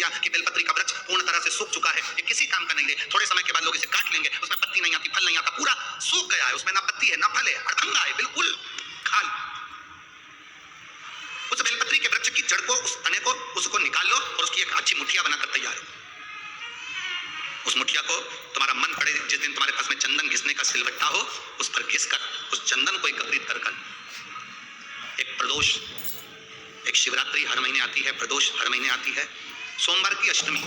लिया कि बेलपत्री का वृक्ष पूर्ण तरह से सूख चुका है, ये किसी काम का नहीं है, थोड़े समय के बाद लोग इसे काट लेंगे, उसमें पत्ती नहीं आती, फल नहीं आता, पूरा सूख गया है, उसमें ना पत्ती है ना फल है, अड़भंगा है, बिल्कुल खाली। उस बेलपत्री के वृक्ष की जड़ को, उस तने को, उसको निकाल लो और उसकी एक अच्छी मुठिया बनाकर तैयार हो। उस मुठिया को तुम्हारा मन पड़े, जिस दिन तुम्हारे पास में चंदन घिसने का सिलबट्टा हो, उस पर घिसकर उस चंदन को एकत्रित कर एक प्रदोष, एक शिवरात्रि हर महीने आती है, प्रदोष हर महीने आती है, सोमवार की अष्टमी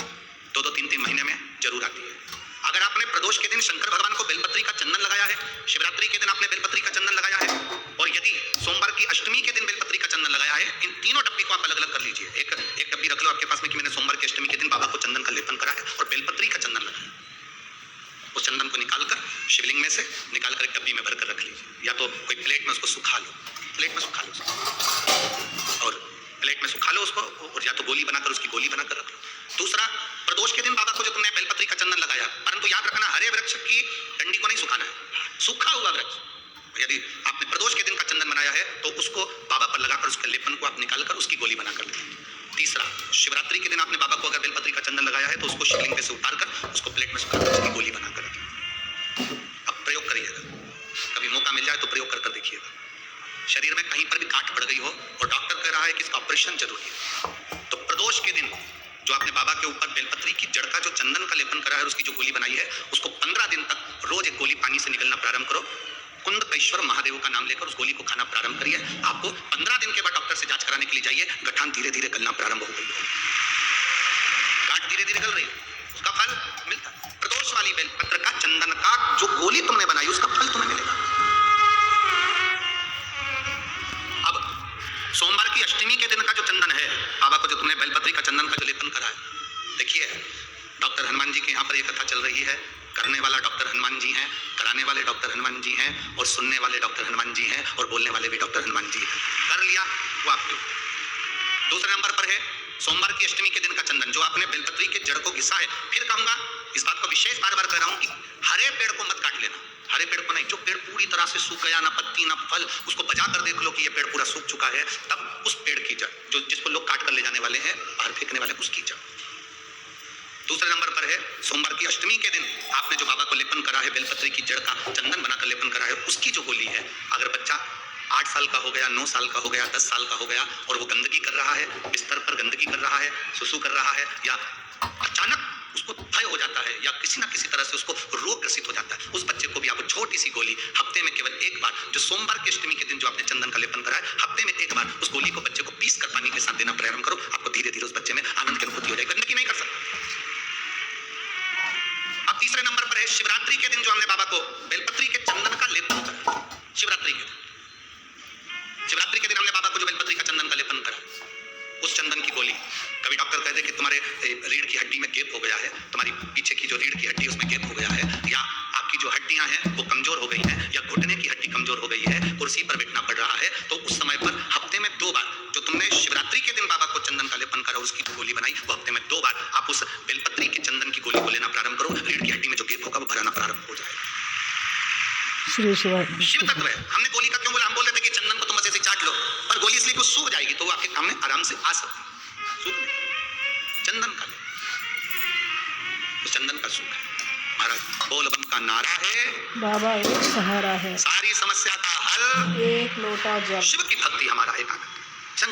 2-2, 3-3 महीने में जरूर आती है। अगर आपने प्रदोष के दिन शंकर भगवान को बेलपत्री का चंदन लगाया है, शिवरात्रि के दिन आपने बेलपत्री का चंदन लगाया है, और यदि सोमवार की अष्टमी के दिन बेलपत्री का चंदन लगाया है, इन तीनों डब्बी को आप अलग अलग कर लीजिए। एक डब्बी रख लो आपके पास में कि मैंने सोमवार की अष्टमी के दिन बाबा को चंदन का लेपन करा है और बेलपत्री का चंदन लगाया। उस चंदन को निकालकर शिवलिंग में से निकालकर एक डब्बी में भरकर रख लीजिए, या तो कोई प्लेट में उसको सुखा लो, प्लेट में सुखा लो और प्लेट में सुखा लो उसको, और या तो गोली बनाकर उसकी गोली बनाकर रख लो। दूसरा, प्रदोष के दिन बाबा को जो तुमने बेलपत्री का चंदन लगाया, परंतु याद रखना हरे वृक्ष की डंडी को नहीं सुखाना है, सूखा हुआ वृक्ष। यदि आपने प्रदोष के दिन का चंदन बनाया है तो उसको बाबा पर लगाकर उसके लेपन को आप निकालकर उसकी गोली बनाकर लें। तीसरा, शिवरात्रि के दिन आपने बाबा को अगर बेलपत्री का चंदन लगाया है तो उसको शिवलिंग से उतारकर उसको प्लेट में सुखाकर उसकी गोली बनाकर रखें। अब प्रयोग करिएगा, कभी मौका मिल जाए तो प्रयोग कर देखिएगा। शरीर में कहीं पर भी गांठ पड़ गई हो और डॉक्टर कह रहा है कि इसका ऑपरेशन जरूरी है, तो प्रदोष के दिन जो आपने बाबा के ऊपर बेलपत्री की जड़ का जो चंदन का लेपन करा है, उसकी जो गोली बनाई है, उसको 15 दिन तक रोज एक गोली पानी से निकलना प्रारंभ करो। कुंदकेश्वर महादेव का नाम लेकर उस गोली को खाना प्रारंभ करिए। आपको 15 दिन के बाद डॉक्टर से जांच कराने के लिए जाइए, गठान धीरे धीरे गलना प्रारंभ हो गई है, गांठ धीरे धीरे गल रही है, उसका फल मिलता है। प्रदोष वाली बेलपत्र का चंदन का जो गोली तुमने बनाई उसका फल तुम्हें मिलेगा। अब सोमवार की अष्टमी के दिन का जो चंदन है, बाबा को जो तुमने बेलपत्री का चंदन का जो लेपन करा है, देखिए डॉक्टर हनुमान जी के यहाँ पर ये कथा चल रही है, करने वाला डॉक्टर हनुमान जी हैं, कराने वाले डॉक्टर हनुमान जी हैं, और सुनने वाले डॉक्टर हनुमान जी हैं, और बोलने वाले भी डॉक्टर हनुमान जी हैं। कर लिया वो आपके। दूसरे नंबर पर है सोमवार की अष्टमी के दिन का चंदन, जो आपने बेलपत्री के जड़ को घिसा है। फिर कहूंगा, इस बात को विशेष बार बार कह रहा हूं कि हरे पेड़ को मत काट लेना, हरे पेड़ को नहीं, जो पेड़ पूरी तरह से सूख गया, ना पत्ती ना फल, उसको बजा कर देख लो कि ये पेड़ पूरा सूख चुका है, तब उस पेड़ की जड़, जो जिसको लोग काट कर ले जाने वाले हैं, बाहर फेंकने वाले, उसकी जड़। दूसरे नंबर पर है सोमवार की अष्टमी के दिन आपने जो बाबा को लेपन करा है, बेलपत्री की जड़ का चंदन बनाकर लेपन करा है, उसकी जो गोली है। अगर बच्चा 8 साल का हो गया, 9 साल का हो गया, 10 साल का हो गया और वो गंदगी कर रहा है, बिस्तर पर गंदगी कर रहा है, सुसु कर रहा है, या अचानक उसको भय हो जाता है, या किसी ना किसी तरह से उसको रोग ग्रसित हो जाता है, उस बच्चे को भी आप छोटी सी गोली हफ्ते में केवल एक बार, जो सोमवार की अष्टमी के दिन जो आपने चंदन का लेपन करा है, हफ्ते में एक बार उस गोली को बच्चे को पीस कर पानी के साथ देना प्रारंभ करो। आपको धीरे धीरे उस बच्चे में आनंद की अनुभूति हो जाएगी, गंदगी नहीं कर सकता। अब तीसरे नंबर पर है शिवरात्रि के दिन जो हमने बाबा को बेलपत्री के चंदन का लेपन करा। शिवरात्रि के दिन हमने बाबा को जो बेलपत्री का चंदन का लेपन करा, उस चंदन की गोली, कभी डॉक्टर कहते कि तुम्हारे रीढ़ की हड्डी में गैप हो गया है, तुम्हारी पीछे की जो रीढ़ की हड्डी उसमें गैप हो गया है, या आपकी जो हड्डियां हैं वो कमजोर हो गई हैं, या घुटने की हड्डी कमजोर हो गई है, कुर्सी पर बैठना पड़ रहा है, तो उस समय पर हफ्ते में 2 बार जो तुमने शिवरात्रि के दिन बाबा को चंदन का लेपन करा, उसकी जो गोली बनाई, वो हफ्ते में 2 बार आप उस बेलपत्री के चंदन की गोली को लेना प्रारंभ करो। रीढ़ की हड्डी में जो गैप होगा वो भराना प्रारंभ हो जाएगा। शिव तत्व है। हमने गोली का क्यों बोला? हम बोल रहे थे कि चंदन को तुम ऐसे चाट लो, पर गोली इसलिए कुछ सूख जाएगी तो वो आपके काम में आराम से आ सकती है। चंदन का तो चंदन का सूख है। महाराज बोल बम का नारा है, बाबा एक सहारा है, सारी समस्या का हल एक लोटा जल। शिव की भक्ति हमारा एक आनंद।